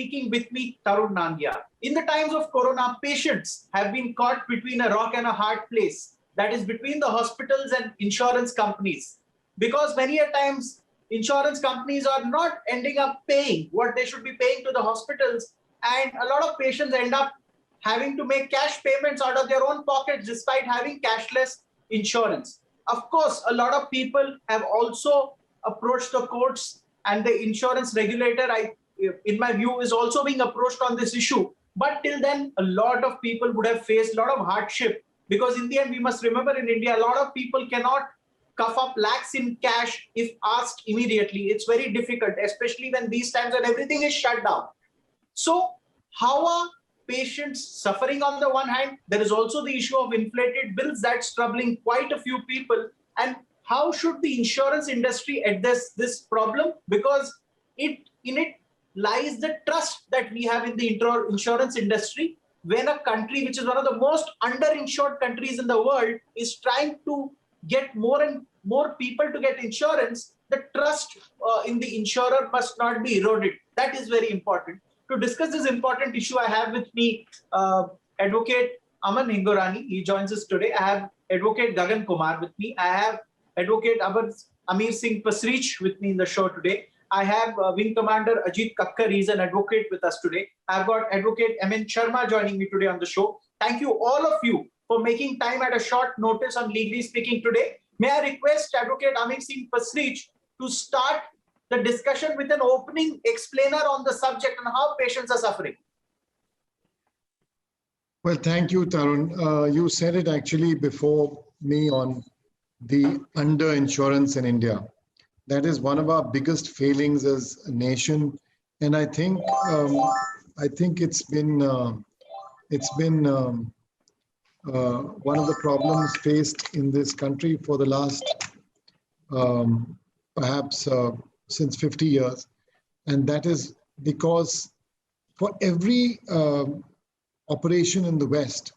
speaking with me, Tarun Nangia. In the times of Corona, patients have been caught between a rock and a hard place, that is between the hospitals and insurance companies. Because many a times, insurance companies are not ending up paying what they should be paying to the hospitals, and a lot of patients end up having to make cash payments out of their own pockets despite having cashless insurance. Of course, a lot of people have also approached the courts, and the insurance regulator, in my view, is also being approached on this issue. But till then, a lot of people would have faced a lot of hardship, because in the end, we must remember, in India, a lot of people cannot cough up lakhs in cash if asked immediately. It's very difficult, especially when these times when everything is shut down. So how are patients suffering on the one hand? There is also the issue of inflated bills that's troubling quite a few people. And how should the insurance industry address this problem? Because in it lies the trust that we have in the insurance industry. When a country which is one of the most underinsured countries in the world is trying to get more and more people to get insurance, the trust in the insurer must not be eroded. That is very important. To discuss this important issue, I have with me Advocate Aman Hingorani. He joins us today. I have Advocate Gagan Kumar with me. I have Advocate Amir Singh Pasrich with me in the show today. I have Wing Commander Ajit Kakkar. He's an advocate with us today. I've got Advocate M.N. Sharma joining me today on the show. Thank you, all of you, for making time at a short notice on Legally Speaking today. May I request Advocate Amir Singh Pasrich to start the discussion with an opening explainer on the subject and how patients are suffering. Well, thank you, Tarun. You said it actually before me on the underinsurance in India. That is one of our biggest failings as a nation, and I think it's been one of the problems faced in this country for the last perhaps since 50 years, and that is because for every operation in the West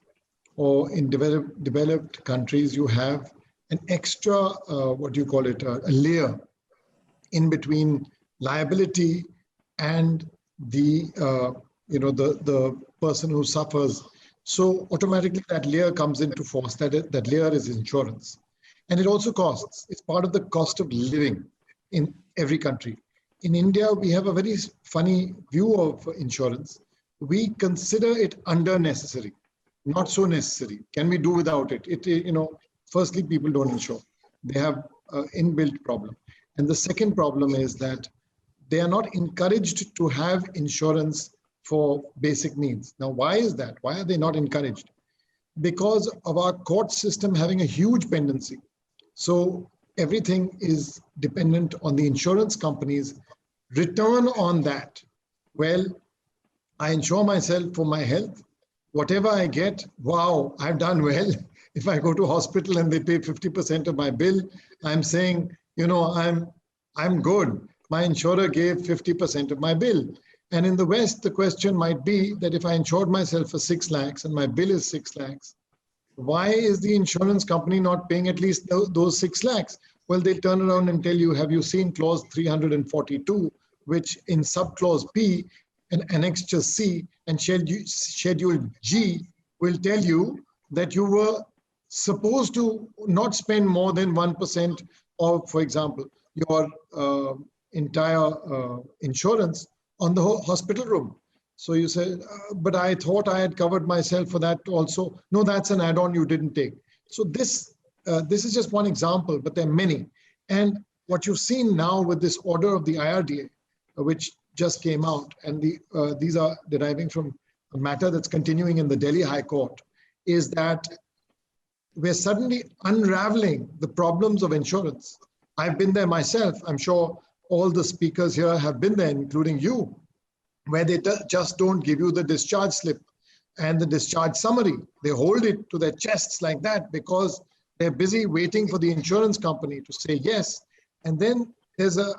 or in developed countries, you have an extra a layer in between liability and the person who suffers. So automatically that layer comes into force. That layer is insurance, and it also costs. It's part of the cost of living in every country. In India, we have a very funny view of insurance. We consider it under necessary, not so necessary. Can we do without it? Firstly, people don't insure. They have an inbuilt problem. And the second problem is that they are not encouraged to have insurance for basic needs. Now, why is that? Why are they not encouraged? Because of our court system having a huge pendency. So everything is dependent on the insurance company's return on that. Well, I insure myself for my health. Whatever I get, wow, I've done well. If I go to hospital and they pay 50% of my bill, I'm saying, I'm good. My insurer gave 50% of my bill. And in the West, the question might be that if I insured myself for 6 lakhs and my bill is 6 lakhs, why is the insurance company not paying at least those 6 lakhs? Well, they turn around and tell you, have you seen clause 342, which in subclause P and annexure C and schedule G will tell you that you were supposed to not spend more than 1% of, for example, your entire insurance on the hospital room. So you say, but I thought I had covered myself for that also. No, that's an add-on you didn't take. So this is just one example, but there are many. And what you've seen now with this order of the IRDA, which just came out, and these are deriving from a matter that's continuing in the Delhi High Court, is that we're suddenly unraveling the problems of insurance. I've been there myself. I'm sure all the speakers here have been there, including you, where they just don't give you the discharge slip and the discharge summary. They hold it to their chests like that because they're busy waiting for the insurance company to say yes. And then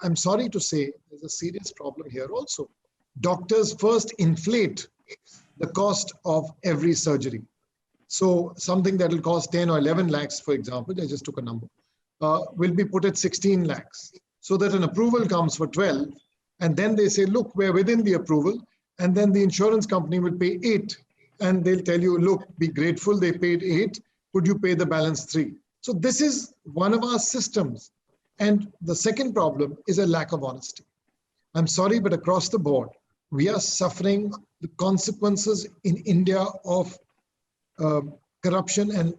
I'm sorry to say, there's a serious problem here also. Doctors first inflate the cost of every surgery. So something that will cost 10 or 11 lakhs, for example, I just took a number, will be put at 16 lakhs. So that an approval comes for 12, and then they say, look, we're within the approval, and then the insurance company will pay 8, and they'll tell you, look, be grateful they paid 8, could you pay the balance 3? So this is one of our systems. And the second problem is a lack of honesty. I'm sorry, but across the board, we are suffering the consequences in India of corruption and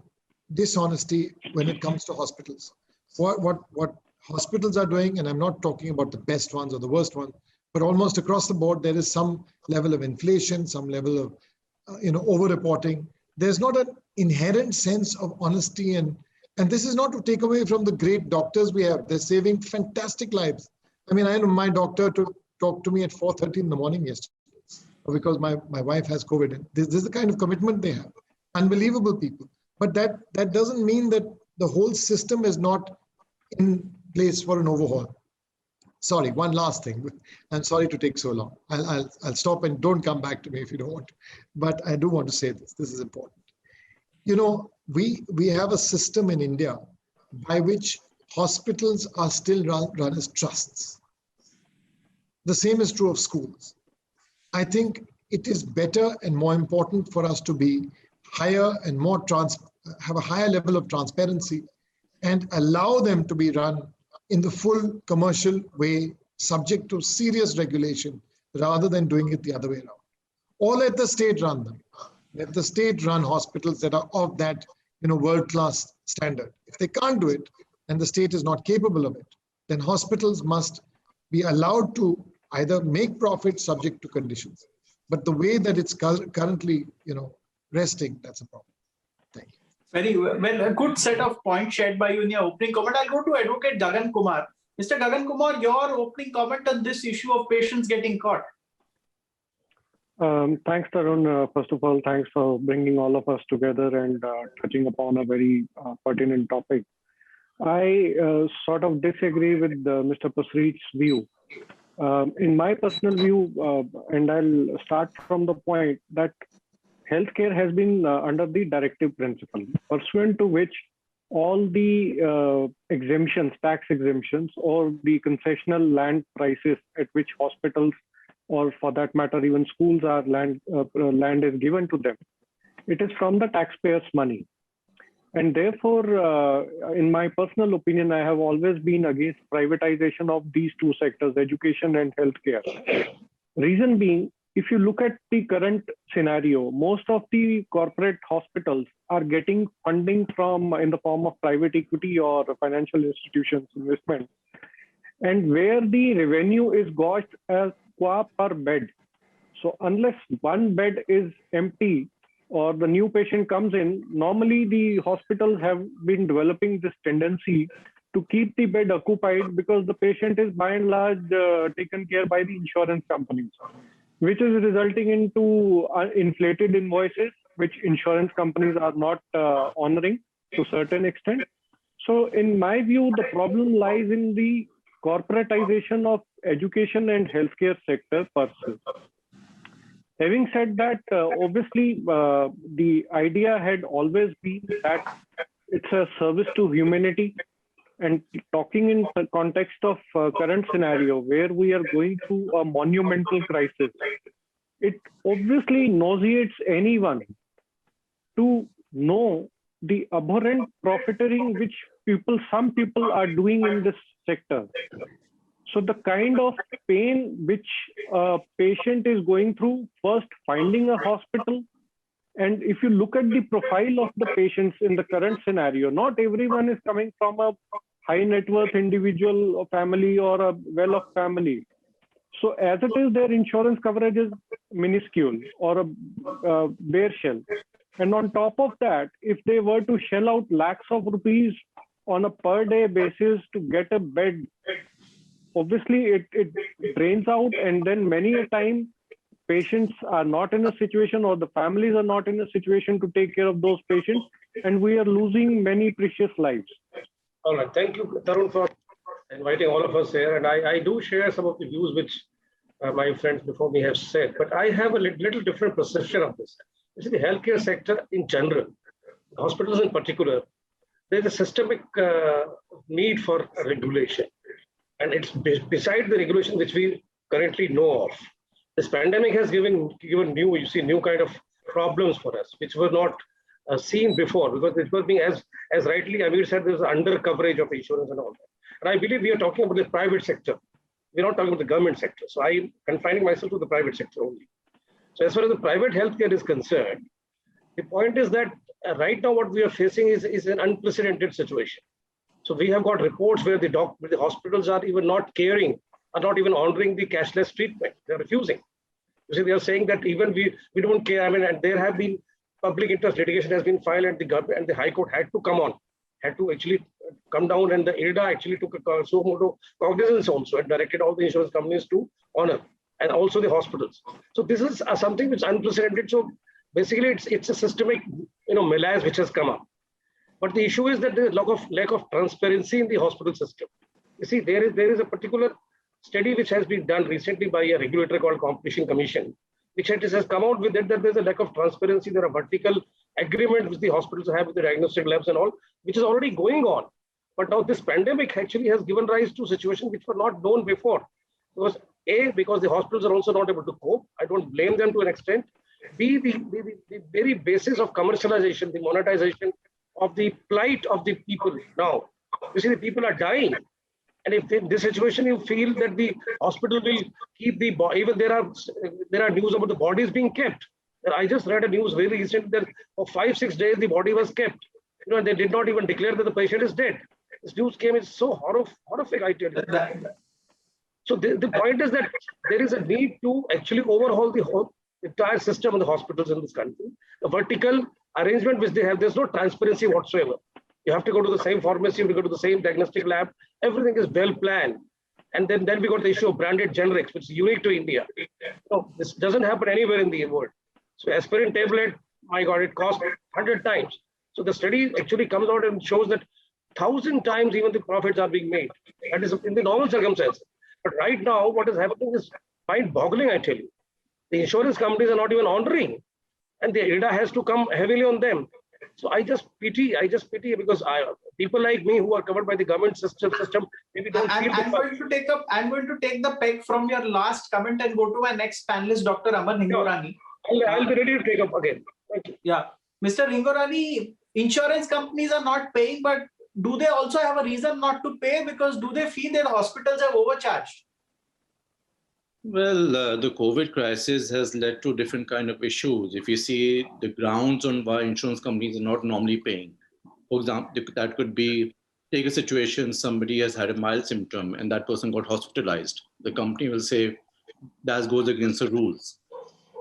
dishonesty when it comes to hospitals. What hospitals are doing, and I'm not talking about the best ones or the worst ones, but almost across the board, there is some level of inflation, some level of over-reporting. There's not an inherent sense of honesty, and this is not to take away from the great doctors we have. They're saving fantastic lives. I mean, I know my doctor to talk to me at 4:30 in the morning yesterday because my wife has COVID. This is the kind of commitment they have. Unbelievable people. But that doesn't mean that the whole system is not in place for an overhaul. Sorry, one last thing. I'm sorry to take so long. I'll stop and don't come back to me if you don't want to. But I do want to say this. This is important. We have a system in India by which hospitals are still run as trusts. The same is true of schools. I think it is better and more important for us to be higher and more have a higher level of transparency and allow them to be run in the full commercial way, subject to serious regulation, rather than doing it the other way around. Or let the state run them. Let the state run hospitals that are of that world-class standard. If they can't do it, and the state is not capable of it, then hospitals must be allowed to either make profit subject to conditions. But the way that it's currently, resting, that's a problem. Thank you. Very well. A good set of points shared by you in your opening comment. I'll go to Advocate Gagan Kumar. Mr. Gagan Kumar, your opening comment on this issue of patients getting caught. Thanks, Tarun. First of all, thanks for bringing all of us together and touching upon a very pertinent topic. I sort of disagree with Mr. Pasrich's view. In my personal view, and I'll start from the point that healthcare has been under the directive principle, pursuant to which all the exemptions, tax exemptions, or the concessional land prices at which hospitals, or for that matter, even schools are land is given to them. It is from the taxpayers' money. And therefore, in my personal opinion, I have always been against privatization of these two sectors, education and healthcare. Reason being, if you look at the current scenario, most of the corporate hospitals are getting funding from in the form of private equity or financial institutions investment, and where the revenue is gauged as qua per bed. So unless one bed is empty or the new patient comes in, normally the hospitals have been developing this tendency to keep the bed occupied because the patient is by and large taken care by the insurance companies, which is resulting into inflated invoices, which insurance companies are not honoring to a certain extent. So in my view, the problem lies in the corporatization of education and healthcare sector per se. Having said that, obviously, the idea had always been that it's a service to humanity. And talking in the context of current scenario, where we are going through a monumental crisis, it obviously nauseates anyone to know the abhorrent profiteering which some people are doing in this sector. So the kind of pain which a patient is going through, first finding a hospital, and if you look at the profile of the patients in the current scenario, not everyone is coming from a high net worth individual or family or a well-off family. So as it is, their insurance coverage is minuscule or a bare shell. And on top of that, if they were to shell out lakhs of rupees on a per day basis to get a bed, obviously it drains out, and then many a time patients are not in a situation, or the families are not in a situation to take care of those patients, and we are losing many precious lives. All right, thank you, Tarun, for inviting all of us here. And I do share some of the views which my friends before me have said, but I have a little different perception of this. You see, the healthcare sector in general, hospitals in particular, there's a systemic need for regulation. And it's beside the regulation which we currently know of. This pandemic has given new kind of problems for us, which were not seen before, because it was being, as rightly Amir said, there's under coverage of insurance and all that. And I believe we are talking about the private sector. We're not talking about the government sector. So I'm confining myself to the private sector only. So as far as the private healthcare is concerned, the point is that right now what we are facing is an unprecedented situation. So we have got reports where the hospitals are even not caring, are not even honoring the cashless treatment. They're refusing. You see, they are saying that even we don't care. I mean, and there have been public interest litigation has been filed, and the government and the High Court had to actually come down, and the IRDA actually took a suo motu cognizance also and directed all the insurance companies to honor, and also the hospitals. So this is something which is unprecedented. So basically, it's a systemic, malaise which has come up. But the issue is that there is lack of transparency in the hospital system. You see, there is a particular study which has been done recently by a regulator called Competition Commission, which has come out with it that there's a lack of transparency. There are vertical agreements which the hospitals have with the diagnostic labs and all, which is already going on. But now this pandemic actually has given rise to situations which were not known before. Because because the hospitals are also not able to cope. I don't blame them to an extent. B, the very basis of commercialization, the monetization of the plight of the people now. You see, the people are dying. And if in this situation you feel that the hospital will keep even there are news about the bodies being kept. I just read a news very recently that for 5-6 days the body was kept. And they did not even declare that the patient is dead. This news came, it's so horrific, I tell you. So the point is that there is a need to actually overhaul the whole entire system of the hospitals in this country. The vertical arrangement which they have, there's no transparency whatsoever. You have to go to the same pharmacy, you have to go to the same diagnostic lab. Everything is well planned. And then we got the issue of branded generics, which is unique to India. So this doesn't happen anywhere in the world. So aspirin tablet, my God, it costs 100 times. So the study actually comes out and shows that 1,000 times even the profits are being made. That is in the normal circumstances. But right now, what is happening is mind-boggling, I tell you. The insurance companies are not even honoring, and the IRDA has to come heavily on them. So I just pity because people like me who are covered by the government system maybe don't feel. I'm going to take the peg from your last comment and go to my next panelist, Dr. Aman Hingorani. I'll be ready to take up again. Thank you. Yeah, Mr. Hingorani, insurance companies are not paying, but do they also have a reason not to pay? Because do they feel that hospitals have overcharged? Well, the COVID crisis has led to different kind of issues. If you see the grounds on why insurance companies are not normally paying, for example, that could be, take a situation, somebody has had a mild symptom and that person got hospitalized. The company will say that goes against the rules.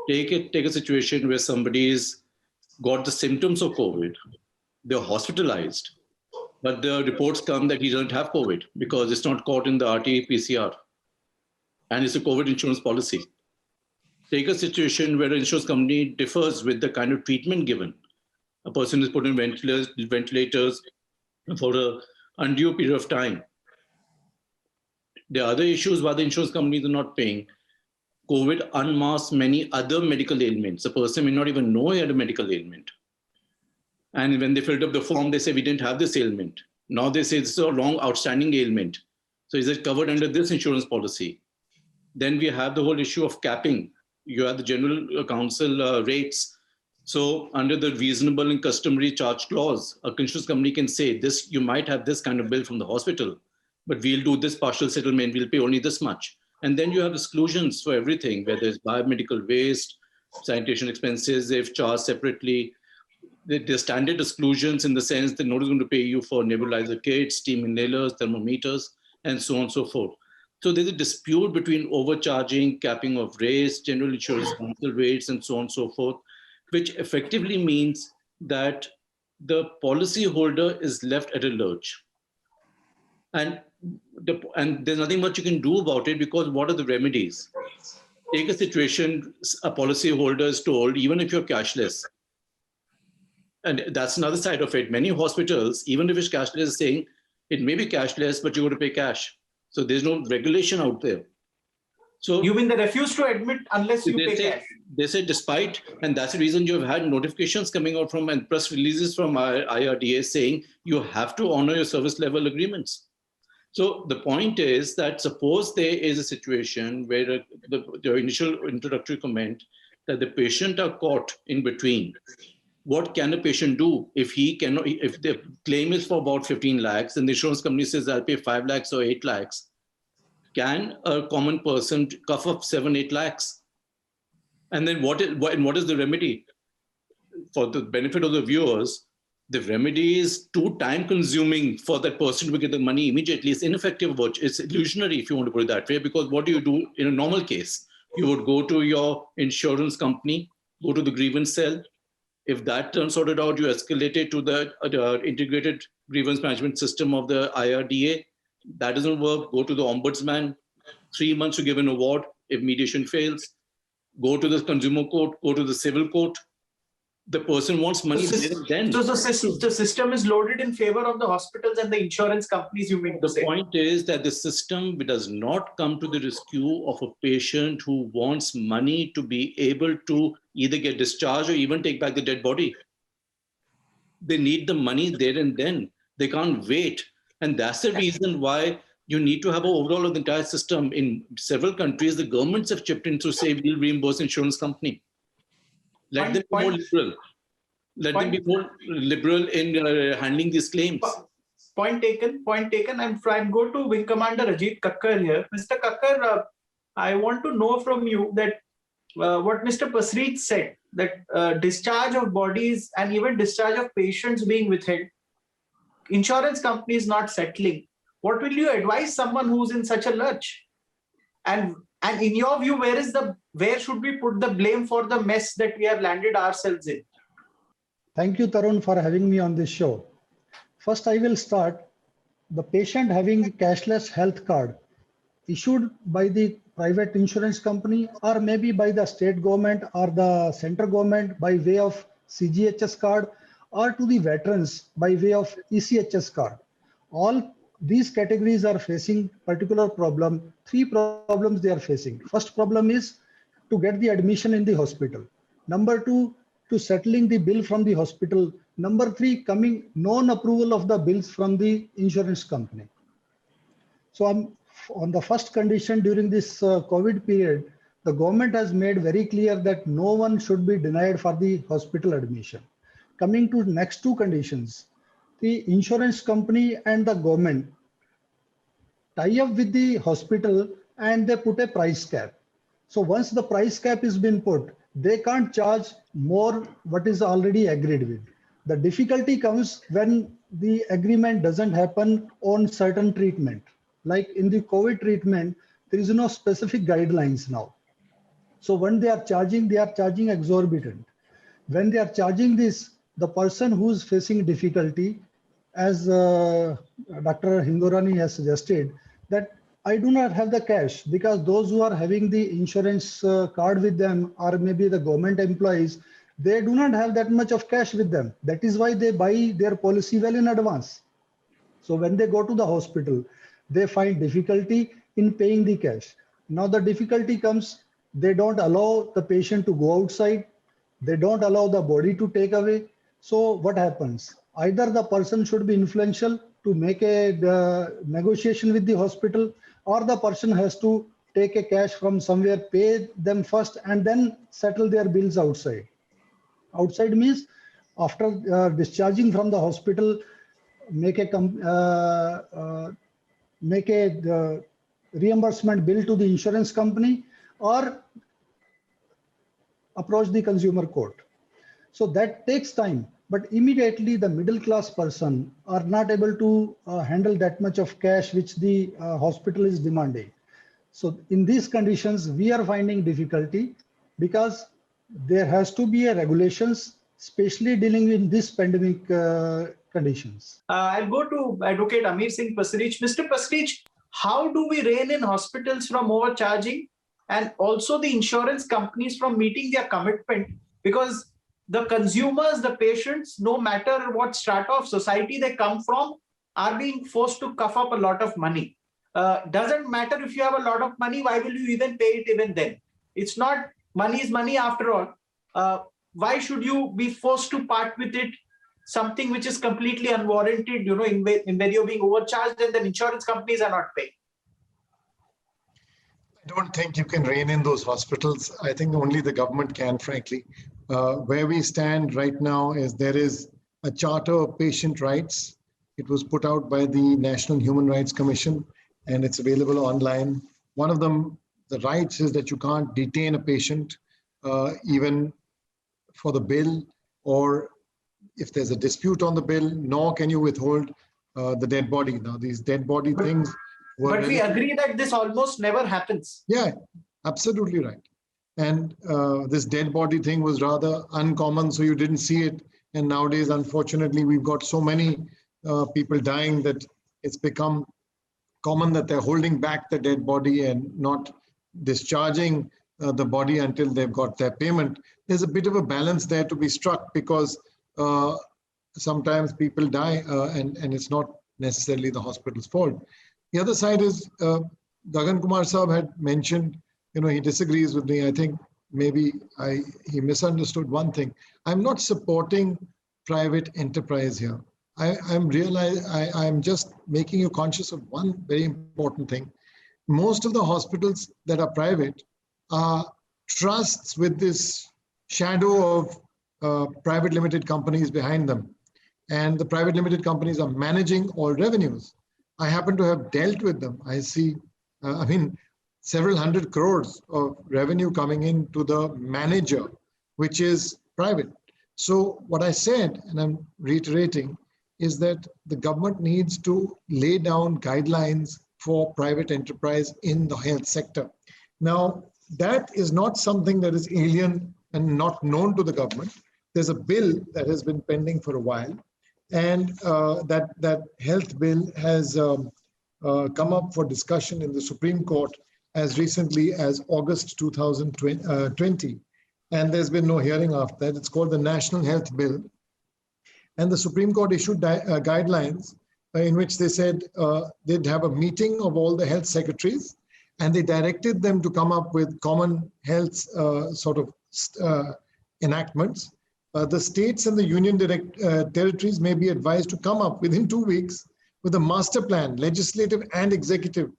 Take a situation where somebody's got the symptoms of COVID, they're hospitalized, but the reports come that he doesn't have COVID because it's not caught in the RT-PCR. And it's a COVID insurance policy. Take a situation where an insurance company differs with the kind of treatment given. A person is put in ventilators for an undue period of time. There are other issues why the insurance companies are not paying. COVID unmasks many other medical ailments. A person may not even know he had a medical ailment. And when they filled up the form, they say, we didn't have this ailment. Now they say it's a long outstanding ailment. So is it covered under this insurance policy? Then we have the whole issue of capping. You have the general counsel rates. So under the reasonable and customary charge clause, a insurance company can say this, you might have this kind of bill from the hospital, but we'll do this partial settlement, we'll pay only this much. And then you have exclusions for everything, whether it's biomedical waste, sanitation expenses, they've charged separately. There's standard exclusions in the sense they're not going to pay you for nebulizer kits, steam inhalers, thermometers, and so on and so forth. So there's a dispute between overcharging, capping of rates, general insurance council rates, and so on and so forth, which effectively means that the policyholder is left at a lurch. And there's nothing much you can do about it because what are the remedies? Take a situation, a policyholder is told, even if you're cashless, and that's another side of it. Many hospitals, even if it's cashless, is saying it may be cashless, but you're going to pay cash. So there's no regulation out there. So you mean they refuse to admit unless you pay cash? They say despite, and that's the reason you've had notifications coming out from and press releases from IRDA saying you have to honor your service level agreements. So the point is that suppose there is a situation where the initial introductory comment that the patient are caught in between. What can a patient do if he cannot, if the claim is for about 15 lakhs and the insurance company says I'll pay 5 lakhs or 8 lakhs? Can a common person cough up 7-8 lakhs? And then what is the remedy? For the benefit of the viewers, the remedy is too time consuming for that person to get the money immediately. It's ineffective. It's illusionary, if you want to put it that way, because what do you do in a normal case? You would go to your insurance company, go to the grievance cell. If that turns sorted out, you escalate it to the integrated grievance management system of the IRDA. That doesn't work. Go to the ombudsman, 3 months to give an award. If mediation fails, go to the consumer court, go to the civil court. The person wants money then. So the system is loaded in favor of the hospitals and the insurance companies, you mean to say? The point is that the system does not come to the rescue of a patient who wants money to be able to either get discharged or even take back the dead body. They need the money there and then. They can't wait. And that's the reason why you need to have an overall of the entire system. In several countries, the governments have chipped in to say we'll reimburse insurance company. Let them be more liberal. Let them be more liberal in handling these claims. Point taken. Point taken. I'm go to Wing Commander Ajit Kakkar here. Mr. Kakkar, I want to know from you that what Mr. Pasreech said, that discharge of bodies and even discharge of patients being withheld, insurance companies not settling. What will you advise someone who's in such a lurch? And in your view, where should we put the blame for the mess that we have landed ourselves in? Thank you, Tarun, for having me on this show. First, I will start. The patient having a cashless health card issued by the private insurance company or maybe by the state government or the central government by way of CGHS card or to the veterans by way of ECHS card. All these categories are facing particular problem. 3 problems they are facing. First problem is to get the admission in the hospital. Number 2, to settling the bill from the hospital. Number 3, coming non-approval of the bills from the insurance company. So on the first condition during this COVID period, the government has made very clear that no one should be denied for the hospital admission. Coming to next 2 conditions, the insurance company and the government tie up with the hospital and they put a price cap. So once the price cap is been put, they can't charge more what is already agreed with. The difficulty comes when the agreement doesn't happen on certain treatment. Like in the COVID treatment, there is no specific guidelines now. So when they are charging exorbitant. When they are charging this, the person who is facing difficulty, as Dr. Hindorani has suggested, that I do not have the cash, because those who are having the insurance card with them or maybe the government employees, they do not have that much of cash with them. That is why they buy their policy well in advance. So when they go to the hospital, they find difficulty in paying the cash. Now the difficulty comes, they don't allow the patient to go outside. They don't allow the body to take away. So what happens? Either the person should be influential to make a negotiation with the hospital, or the person has to take a cash from somewhere, pay them first, and then settle their bills outside. Outside means after discharging from the hospital, make a reimbursement bill to the insurance company or approach the consumer court. So that takes time, but immediately the middle class person are not able to handle that much of cash which the hospital is demanding. So in these conditions, we are finding difficulty because there has to be a regulations, especially dealing with this pandemic conditions. I'll go to Advocate Amir Singh Pasreech. Mr. Pasreech, how do we rein in hospitals from overcharging and also the insurance companies from meeting their commitment? Because the consumers, the patients, no matter what strata of society they come from, are being forced to cough up a lot of money. Doesn't matter if you have a lot of money, why will you even pay it even then? It's not, money is money after all. Why should you be forced to part with it something which is completely unwarranted, you know, in where you're being overcharged and then insurance companies are not paying? I don't think you can rein in those hospitals. I think only the government can, frankly. Where we stand right now is there is a charter of patient rights. It was put out by the National Human Rights Commission and it's available online. One of them, the rights, is that you can't detain a patient even for the bill, or if there's a dispute on the bill, nor can you withhold the dead body. Now, these dead body things were... But we agree that this almost never happens. Yeah, absolutely right. And this dead body thing was rather uncommon, so you didn't see it. And nowadays, unfortunately, we've got so many people dying that it's become common that they're holding back the dead body and not discharging the body until they've got their payment. There's a bit of a balance there to be struck, because sometimes people die and it's not necessarily the hospital's fault. The other side is Gagan Kumar Saab had mentioned, you know, he disagrees with me. I think maybe he misunderstood one thing. I'm not supporting private enterprise here. I'm just making you conscious of one very important thing. Most of the hospitals that are private are trusts with this shadow of private limited companies behind them. And the private limited companies are managing all revenues. I happen to have dealt with them. I see, several hundred crores of revenue coming in to the manager, which is private. So what I said, and I'm reiterating, is that the government needs to lay down guidelines for private enterprise in the health sector. Now, that is not something that is alien and not known to the government. There's a bill that has been pending for a while, and that health bill has come up for discussion in the Supreme Court as recently as August 2020. And there's been no hearing after that. It's called the National Health Bill. And the Supreme Court issued guidelines in which they said they'd have a meeting of all the health secretaries, and they directed them to come up with common health enactments. The states and the union territories may be advised to come up within 2 weeks with a master plan, legislative and executive,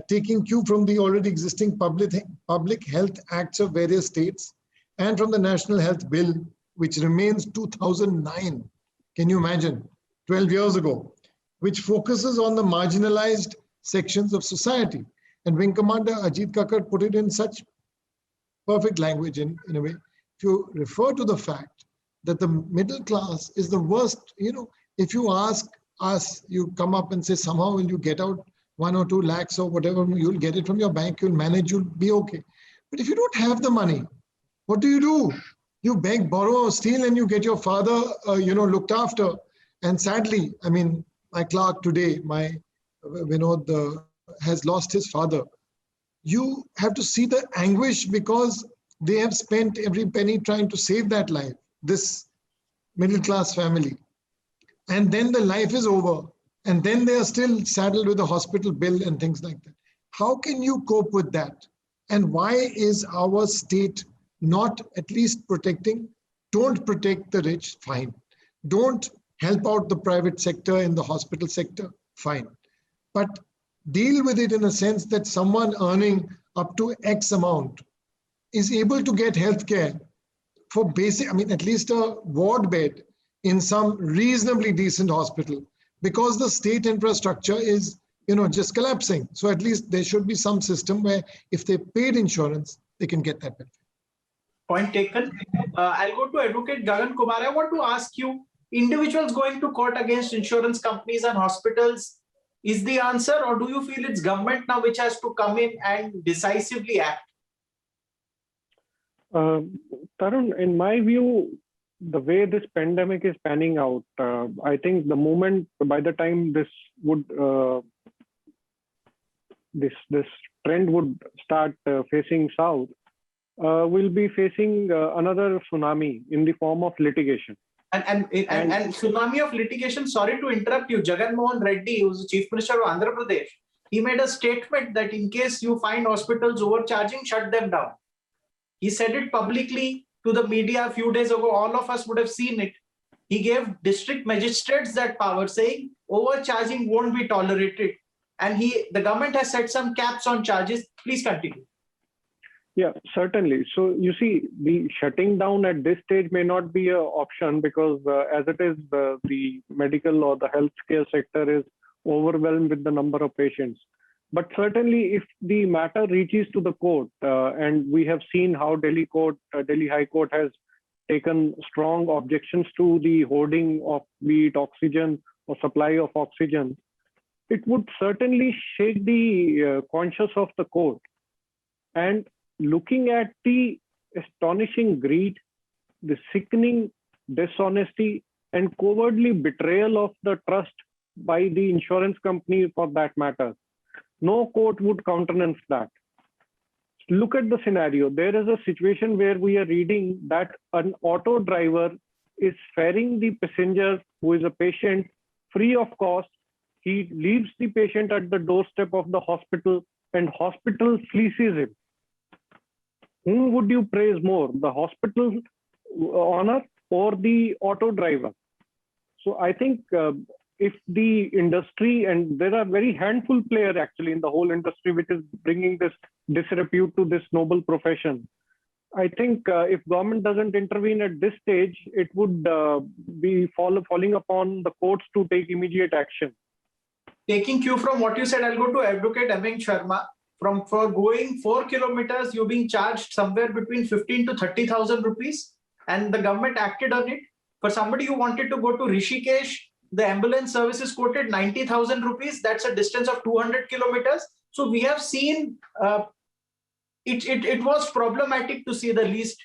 taking cue from the already existing public health acts of various states and from the National Health Bill, which remains 2009. Can you imagine? 12 years ago, which focuses on the marginalized sections of society. And Wing Commander Ajit Kakkad put it in such perfect language in a way. If you refer to the fact that the middle class is the worst, if you ask us, you come up and say, somehow will you get out 1 or 2 lakhs or whatever, you'll get it from your bank, you'll manage, you'll be okay. But if you don't have the money, what do? You beg, borrow, or steal, and you get your father, looked after. And sadly, my clerk today, my Vinod, has lost his father. You have to see the anguish because they have spent every penny trying to save that life, this middle class family. And then the life is over. And then they are still saddled with a hospital bill and things like that. How can you cope with that? And why is our state not at least protecting? Don't protect the rich, fine. Don't help out the private sector in the hospital sector, fine. But deal with it in a sense that someone earning up to X amount is able to get healthcare for basic, at least a ward bed in some reasonably decent hospital, because the state infrastructure is, just collapsing. So at least there should be some system where if they paid insurance, they can get that benefit. Point taken. I'll go to Advocate Gagan Kumar. I want to ask you, individuals going to court against insurance companies and hospitals is the answer, or do you feel it's government now which has to come in and decisively act? Tarun, in my view, the way this pandemic is panning out, I think the moment, by the time this would, this trend would start facing south, we'll be facing another tsunami in the form of litigation. And tsunami of litigation, sorry to interrupt you, Jagan Mohan Reddy, who's the Chief Minister of Andhra Pradesh, he made a statement that in case you find hospitals overcharging, shut them down. He said it publicly to the media a few days ago. All of us would have seen it. He gave district magistrates that power, saying overcharging won't be tolerated. And the government has set some caps on charges. Please continue. Yeah, certainly. So you see, the shutting down at this stage may not be an option because as it is, the medical or the healthcare sector is overwhelmed with the number of patients. But certainly, if the matter reaches to the court, and we have seen how Delhi High Court has taken strong objections to the hoarding of be it oxygen or supply of oxygen, it would certainly shake the conscience of the court. And looking at the astonishing greed, the sickening dishonesty, and cowardly betrayal of the trust by the insurance company for that matter, no court would countenance that. Look at the scenario. There is a situation where we are reading that an auto driver is ferrying the passenger who is a patient free of cost. He leaves the patient at the doorstep of the hospital and hospital fleeces him. Whom would you praise more, the hospital owner or the auto driver? So I think if the industry, and there are very handful players actually in the whole industry which is bringing this disrepute to this noble profession, I think if government doesn't intervene at this stage, it would be falling upon the courts to take immediate action. Taking cue from what you said, I'll go to Advocate Aming Sharma. For going 4 kilometers, you're being charged somewhere between 15 to 30,000 rupees, and the government acted on it. For somebody who wanted to go to Rishikesh, the ambulance services quoted 90,000 rupees. That's a distance of 200 kilometers. So we have seen it was problematic to say the least.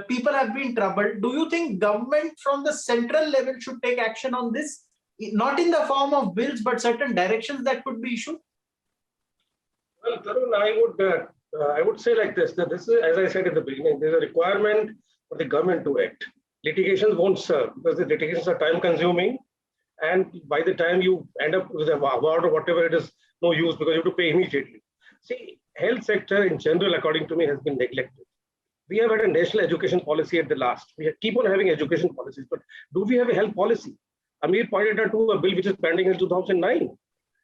People have been troubled. Do you think government from the central level should take action on this? Not in the form of bills, but certain directions that could be issued? Well, Tarun, I would say like this, that this is, as I said at the beginning, there's a requirement for the government to act. Litigations won't serve because the litigations are time consuming. And by the time you end up with an award or whatever, it is no use because you have to pay immediately. See, health sector in general, according to me, has been neglected. We have had a national education policy at the last. We keep on having education policies, but do we have a health policy? Amir pointed out to a bill which is pending in 2009.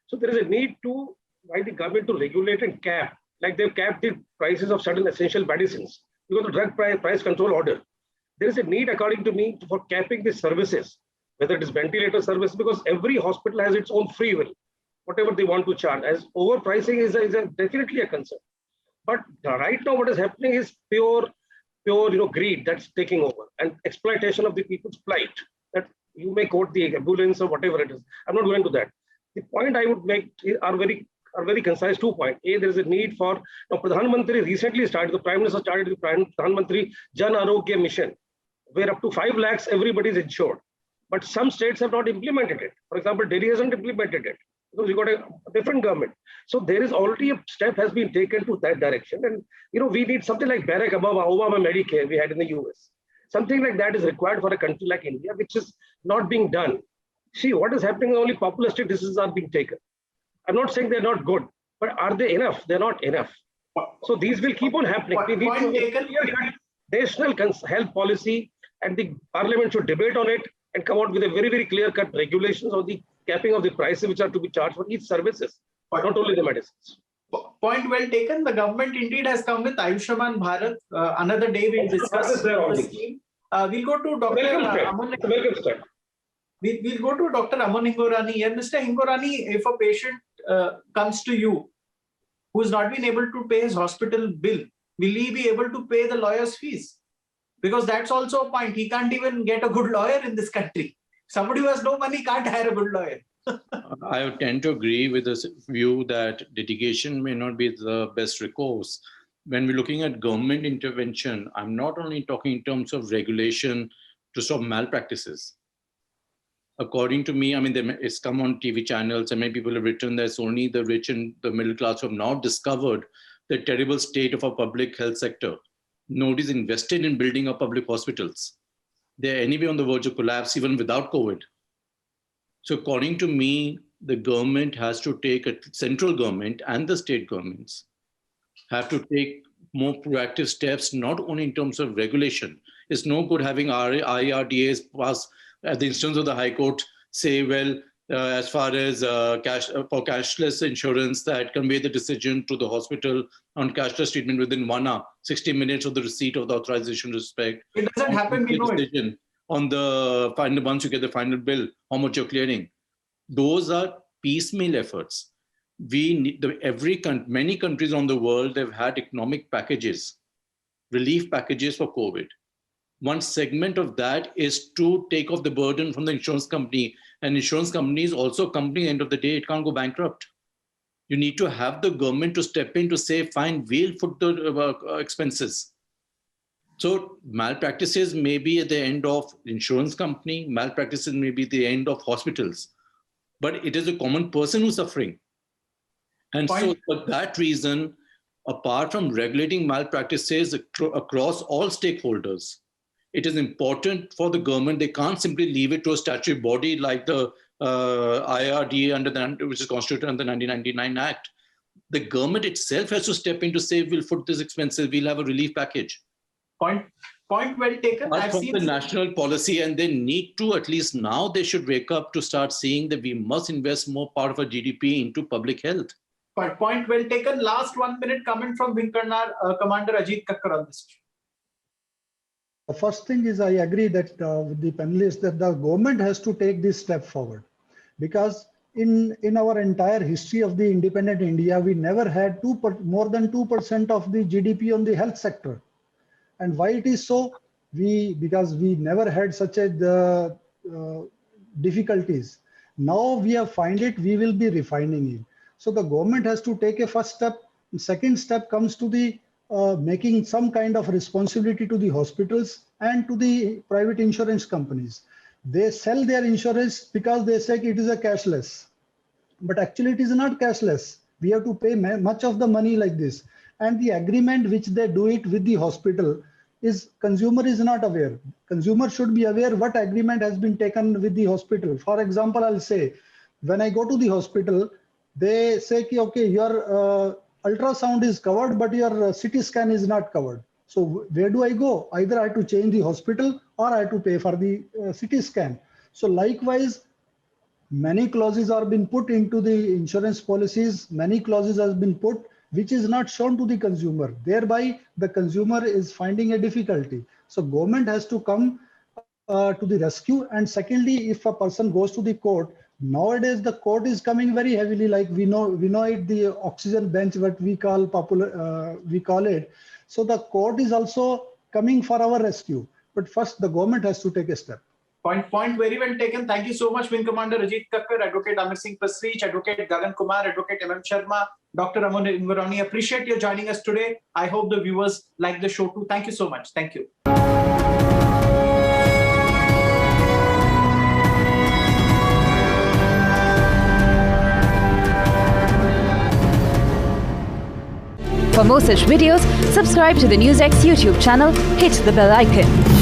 So there is a need to, by the government, to regulate and cap, like they've capped the prices of certain essential medicines because of the drug price control order. There is a need, according to me, for capping the services, whether it is ventilator service, because every hospital has its own free will, whatever they want to charge. As overpricing is definitely a concern. But right now, what is happening is pure greed that's taking over and exploitation of the people's plight. That you may quote the ambulance or whatever it is. I'm not going to that. The point I would make are very concise 2 points. A, there is a need for, now Pradhan Mantri recently started, the Prime Minister started the Pradhan Mantri Jan Arogya Mission, where up to 5 lakhs everybody is insured. But some states have not implemented it. For example, Delhi hasn't implemented it because we got a different government. So there is already a step has been taken to that direction. And we need something like Barack Obama Medicare we had in the US. Something like that is required for a country like India, which is not being done. See, what is happening, only populistic decisions are being taken. I'm not saying they're not good, but are they enough? They're not enough. So these will keep on happening. We need to national health policy, and the parliament should debate on it and come out with a very, very clear-cut regulations on the capping of the prices which are to be charged for each services, not only the medicines. Point well taken. The government indeed has come with Ayushman Bharat. Another day we'll discuss the scheme. We'll go to Dr. Aman. We'll go to Dr. Aman Hingorani here. Mr. Hingorani, if a patient comes to you who has not been able to pay his hospital bill, will he be able to pay the lawyer's fees? Because that's also a point. He can't even get a good lawyer in this country. Somebody who has no money can't hire a good lawyer. I tend to agree with this view that litigation may not be the best recourse. When we're looking at government intervention, I'm not only talking in terms of regulation to stop malpractices. According to me, I mean, it's come on TV channels and many people have written that it's only the rich and the middle class who have now discovered the terrible state of our public health sector. Nobody's invested in building up public hospitals. They're anyway on the verge of collapse even without COVID. So according to me, the government has to take, a central government and the state governments have to take more proactive steps, not only in terms of regulation. It's no good having IRDAs pass at the instance of the High Court, say, well, as far as for cashless insurance, that convey the decision to the hospital on cashless treatment within 1 hour, 60 minutes of the receipt of the authorization respect. It doesn't happen, we know it. On the final, once you get the final bill, how much you're clearing. Those are piecemeal efforts. We need many countries around the world have had economic packages, relief packages for COVID. One segment of that is to take off the burden from the insurance company. And insurance company is also a company, end of the day, it can't go bankrupt. You need to have the government to step in to say, fine, we'll foot the expenses. So malpractices may be at the end of insurance company, malpractices may be the end of hospitals, but it is a common person who's suffering. And so for that reason, apart from regulating malpractices across all stakeholders, it is important for the government. They can't simply leave it to a statutory body like the IRDA, which is constituted under the 1999 Act. The government itself has to step in to say, we'll foot this expenses, we'll have a relief package. Point well taken. I've seen the national policy, and they need to, at least now, they should wake up to start seeing that we must invest more part of our GDP into public health. Point well taken. Last 1 minute comment from Wing Commander Ajit Kakkar on this. The first thing is I agree that with the panelists that the government has to take this step forward, because in our entire history of the independent India, we never had more than 2% of the GDP on the health sector. And why it is so? Because we never had such a difficulties. Now we have found it, we will be refining it. So the government has to take a first step. The second step comes to the making some kind of responsibility to the hospitals and to the private insurance companies. They sell their insurance because they say it is a cashless, but actually it is not cashless. We have to pay much of the money like this. And the agreement which they do it with the hospital is consumer is not aware. Consumer should be aware what agreement has been taken with the hospital. For example, I'll say, when I go to the hospital, they say, okay, your ultrasound is covered, but your CT scan is not covered. So where do I go? Either I have to change the hospital or I have to pay for the CT scan. So likewise, many clauses are being put into the insurance policies. Many clauses have been put, which is not shown to the consumer. Thereby, the consumer is finding a difficulty. So government has to come to the rescue. And secondly, if a person goes to the court, nowadays the court is coming very heavily, like we know it, the oxygen bench, what we call it. So the court is also coming for our rescue. But first, the government has to take a step. Point very well taken. Thank you so much, Wing Commander Ajit Kakkar, Advocate Amar Singh Pasreech, Advocate Gagan Kumar, Advocate M.M. Sharma, Dr. Aman Ingorani. Appreciate you joining us today. I hope the viewers like the show too. Thank you so much. Thank you. For more such videos, subscribe to the NewsX YouTube channel, hit the bell icon.